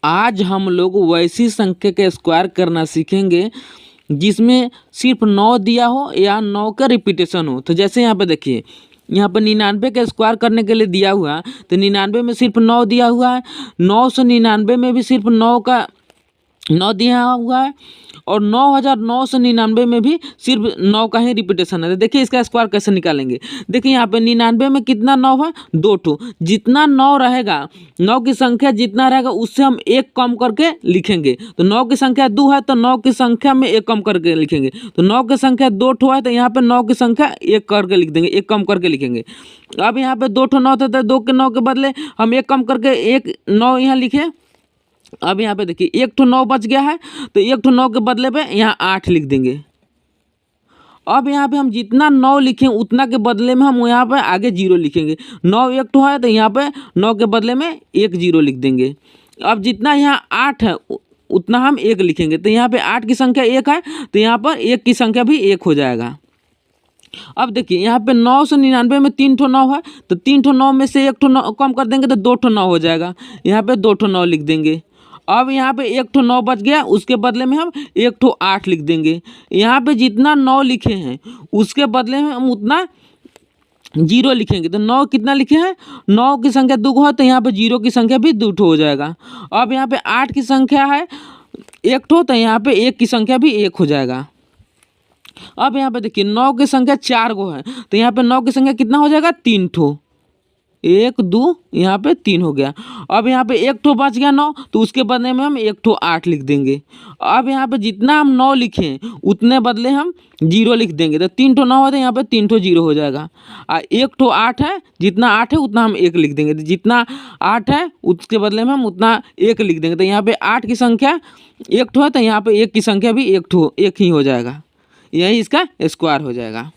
आज हम लोग वैसी संख्या का स्क्वायर करना सीखेंगे जिसमें सिर्फ 9 दिया हो या 9 का रिपीटेशन हो। तो जैसे यहाँ पे देखिए, यहाँ पर 99 का स्क्वायर करने के लिए दिया हुआ है, तो 99 में सिर्फ 9 दिया हुआ है, 999 में भी सिर्फ 9 दिया हुआ है, और 9999 में भी सिर्फ 9 का ही रिपीटेशन है। तो देखिए इसका स्क्वायर कैसे निकालेंगे। देखिए यहाँ पे 99 में कितना 9 है, 2 ठो। जितना 9 रहेगा, 9 की संख्या जितना रहेगा उससे हम एक कम करके लिखेंगे। तो 9 की संख्या 2 है तो 9 की संख्या में एक कम करके लिखेंगे। तो 9 की संख्या 2 ठो है तो यहाँ पे 9 की संख्या एक करके लिख देंगे, एक कम करके लिखेंगे। अब यहाँ पे 2 ठो 9 था तो 2 के 9 के बदले हम एक कम करके एक 9 यहाँ लिखे। अब यहाँ पे देखिए एक ठो 9 बच गया है, तो एक ठो 9 के बदले पे यहाँ 8 लिख देंगे। अब यहाँ पे हम जितना 9 लिखें उतना के बदले में हम यहाँ पे आगे 0 लिखेंगे। 9 एक ठो है तो यहाँ पे 9 के बदले में एक 0 लिख देंगे। अब जितना यहाँ 8 है उतना हम 1 लिखेंगे। तो यहाँ पे 8 की संख्या 1 है तो यहाँ पर 1 की संख्या भी 1 हो जाएगा। अब देखिए यहाँ पे 999 में 3 ठो 9 है, तो 3 ठो 9 में से 1 ठो 9 कम कर देंगे तो 2 ठो 9 हो जाएगा। यहाँ पे 2 ठो 9 लिख देंगे। अब यहाँ पे 1 ठो 9 बच गया, उसके बदले में हम 1 ठो 8 लिख देंगे। यहाँ पे जितना 9 लिखे हैं उसके बदले में हम उतना 0 लिखेंगे। तो 9 कितना लिखे हैं, 9 की संख्या 2 है तो यहाँ पे 0 की संख्या भी 2 ठो हो जाएगा। अब यहाँ पे 8 की संख्या है 1 ठो तो यहाँ पे 1 की संख्या भी 1 हो जाएगा। अब यहाँ पे देखिए 9 की संख्या 4 गो है तो यहाँ पे 9 की संख्या कितना हो जाएगा, 3 ठो। 1 2 यहाँ पे 3 हो गया। अब यहाँ पे 1 ठो बच गया 9 तो उसके बदले में हम 1 ठो 8 लिख देंगे। अब यहाँ पे जितना हम 9 लिखें उतने बदले हम 0 लिख देंगे। तो 3 ठो 9 है तो यहाँ पे 3 ठो 0 हो जाएगा। 1 ठो 8 है, जितना 8 है उतना हम 1 लिख देंगे। तो जितना 8 है उसके बदले में हम उतना 1 लिख देंगे। तो यहाँ पे 8 की संख्या 1 ठो है तो यहाँ पे 1 की संख्या भी 1 ठो 1 ही हो जाएगा। यही इसका स्क्वायर हो जाएगा।